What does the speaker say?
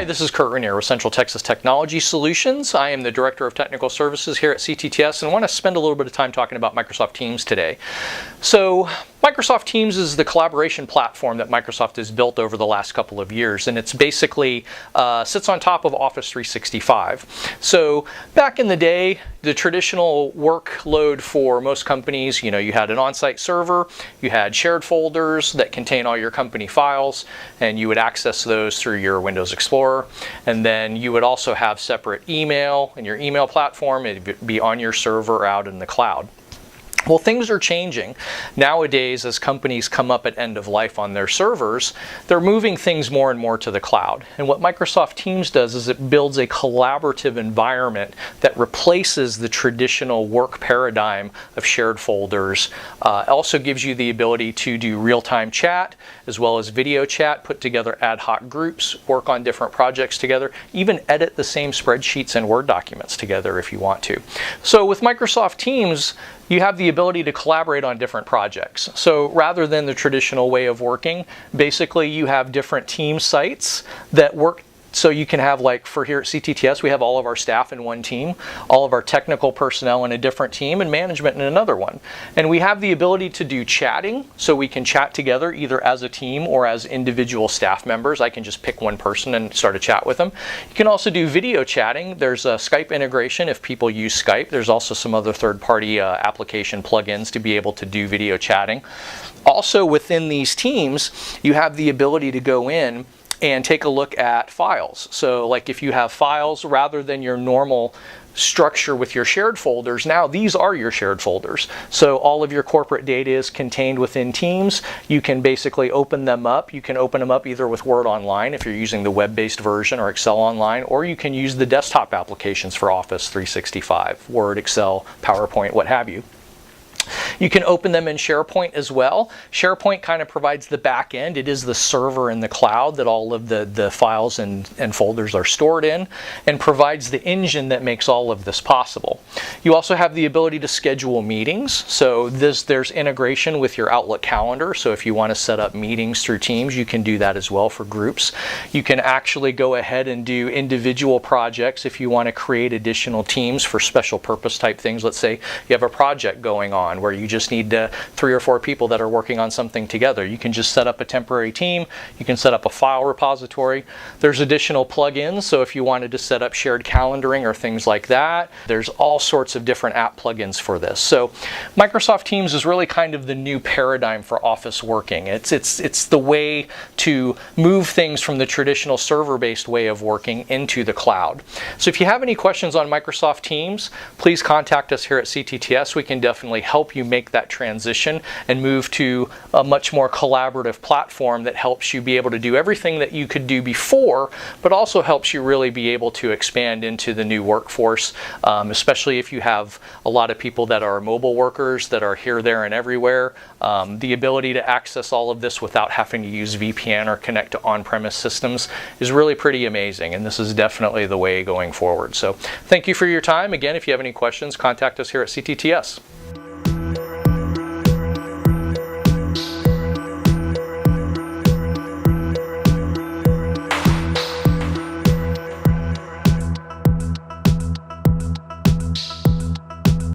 this is Kurt Rainier with Central Texas Technology Solutions. I am the Director of Technical Services here at CTTS and want to spend a little bit of time talking about Microsoft Teams today. So Microsoft Teams is the collaboration platform that Microsoft has built over the last couple of years, and it's basically sits on top of Office 365. So back in the day, the traditional workload for most companies, you had an on-site server, you had shared folders that contain all your company files, and you would access those through your Windows Explorer. And then you would also have separate email, and your email platform it'd be on your server out in the cloud. Well, things are changing. Nowadays, as companies come up at end of life on their servers, they're moving things more and more to the cloud. And what Microsoft Teams does is it builds a collaborative environment that replaces the traditional work paradigm of shared folders. It also gives you the ability to do real-time chat as well as video chat, put together ad hoc groups, work on different projects together, even edit the same spreadsheets and Word documents together if you want to. So with Microsoft Teams, you have the ability to collaborate on different projects. So rather than the traditional way of working, basically you have different team sites that work. So you can have, like for here at CTTS, we have all of our staff in one team, all of our technical personnel in a different team, and management in another one. And we have the ability to do chatting, so we can chat together either as a team or as individual staff members. I can just pick one person and start a chat with them. You can also do video chatting. There's a Skype integration if people use Skype. There's also some other third-party application plugins to be able to do video chatting. Also within these teams, you have the ability to go in and take a look at files. So like if you have files, rather than your normal structure with your shared folders, now these are your shared folders. So all of your corporate data is contained within Teams. You can basically open them up. You can open them up either with Word Online if you're using the web-based version, or Excel Online, or you can use the desktop applications for Office 365, Word, Excel, PowerPoint, what have you. You can open them in SharePoint as well. SharePoint kind of provides the back end. It is the server in the cloud that all of the files and folders are stored in, and provides the engine that makes all of this possible. You also have the ability to schedule meetings. So there's integration with your Outlook calendar. So if you want to set up meetings through Teams, you can do that as well for groups. You can actually go ahead and do individual projects if you want to create additional teams for special purpose type things. Let's say you have a project going on where you just need 3 or 4 people that are working on something together. You can just set up a temporary team. You can set up a file repository. There's additional plugins, so if you wanted to set up shared calendaring or things like that, there's all sorts of different app plugins for this. So Microsoft Teams is really kind of the new paradigm for office working. It's the way to move things from the traditional server-based way of working into the cloud. So if you have any questions on Microsoft Teams, please contact us here at CTTS. We can definitely help you make that transition and move to a much more collaborative platform that helps you be able to do everything that you could do before, but also helps you really be able to expand into the new workforce, especially if you have a lot of people that are mobile workers that are here, there, and everywhere. The ability to access all of this without having to use VPN or connect to on-premise systems is really pretty amazing, and this is definitely the way going forward. So thank you for your time. Again, if you have any questions, contact us here at CTTS.